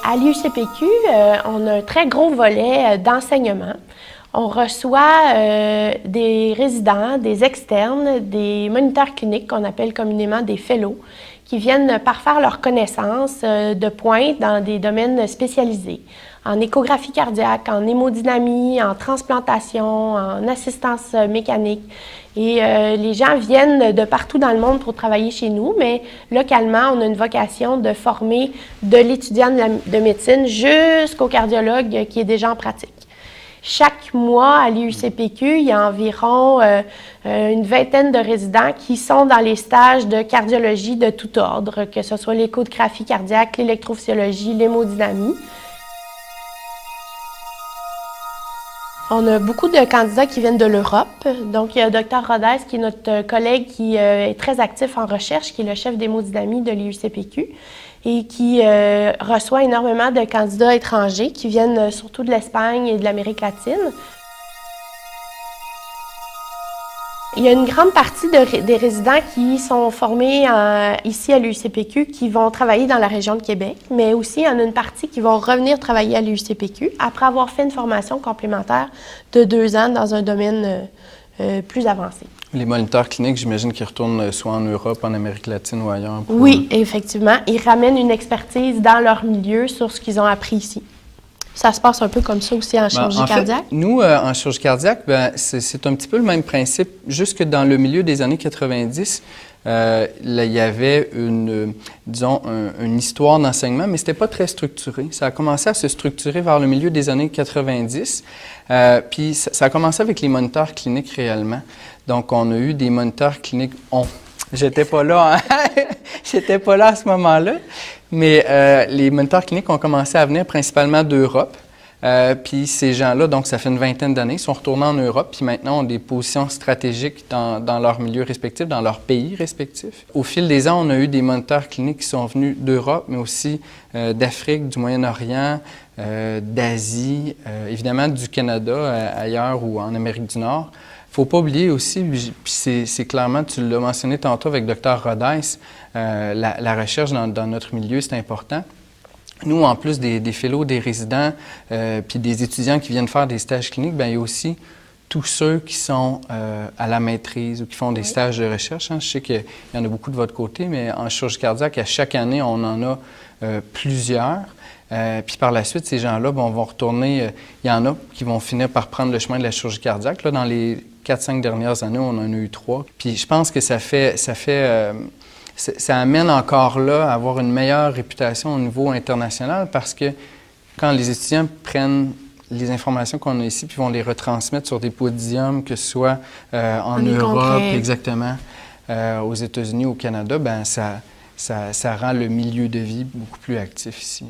À l'UCPQ, on a un très gros volet d'enseignement. On reçoit des résidents, des externes, des moniteurs cliniques qu'on appelle communément des fellows, qui viennent parfaire leurs connaissances de pointe dans des domaines spécialisés, en échographie cardiaque, en hémodynamie, en transplantation, en assistance mécanique. Et les gens viennent de partout dans le monde pour travailler chez nous, mais localement, on a une vocation de former de l'étudiant de médecine jusqu'au cardiologue qui est déjà en pratique. Chaque mois, à l'UCPQ, il y a environ une vingtaine de résidents qui sont dans les stages de cardiologie de tout ordre, que ce soit l'échographie cardiaque, l'électrophysiologie, l'hémodynamie. On a beaucoup de candidats qui viennent de l'Europe. Donc, il y a Dr Rodès, qui est notre collègue qui est très actif en recherche, qui est le chef d'hémodynamie de l'UCPQ et qui reçoit énormément de candidats étrangers qui viennent surtout de l'Espagne et de l'Amérique latine. Il y a une grande partie des résidents qui sont formés ici à l'UCPQ qui vont travailler dans la région de Québec, mais aussi il y en a une partie qui vont revenir travailler à l'UCPQ après avoir fait une formation complémentaire de 2 ans dans un domaine plus avancé. Les moniteurs cliniques, j'imagine qu'ils retournent soit en Europe, en Amérique latine ou ailleurs. Oui, effectivement. Ils ramènent une expertise dans leur milieu sur ce qu'ils ont appris ici. Ça se passe un peu comme ça aussi en chirurgie cardiaque? Fait, nous, en chirurgie cardiaque, c'est un petit peu le même principe. Jusque dans le milieu des années 90, là, il y avait disons, une histoire d'enseignement, mais ce n'était pas très structuré. Ça a commencé à se structurer vers le milieu des années 90. Puis ça a commencé avec les moniteurs cliniques réellement. Donc, on a eu des moniteurs cliniques. J'étais pas là, hein? J'étais pas là à ce moment-là. Mais les moniteurs cliniques ont commencé à venir principalement d'Europe. Puis ces gens-là, donc ça fait une vingtaine d'années, sont retournés en Europe, puis maintenant ont des positions stratégiques dans leur milieu respectif, dans leur pays respectif. Au fil des ans, on a eu des moniteurs cliniques qui sont venus d'Europe, mais aussi d'Afrique, du Moyen-Orient, d'Asie, évidemment du Canada, ailleurs ou en Amérique du Nord. Il ne faut pas oublier aussi, puis c'est clairement, tu l'as mentionné tantôt avec Dr Rodès, la recherche dans notre milieu, c'est important. Nous, en plus des fellows, des résidents, puis des étudiants qui viennent faire des stages cliniques, bien, il y a aussi tous ceux qui sont à la maîtrise ou qui font des stages de recherche. Hein. Je sais qu'il y en a beaucoup de votre côté, mais en chirurgie cardiaque, à chaque année, on en a plusieurs. Puis par la suite, ces gens-là vont retourner. Il y en a qui vont finir par prendre le chemin de la chirurgie cardiaque. Là, dans les 4-5 dernières années, on en a eu 3. Puis je pense que ça amène encore là à avoir une meilleure réputation au niveau international parce que quand les étudiants prennent les informations qu'on a ici puis vont les retransmettre sur des podiums, que ce soit en Europe, exactement, aux États-Unis, au Canada, bien ça rend le milieu de vie beaucoup plus actif ici.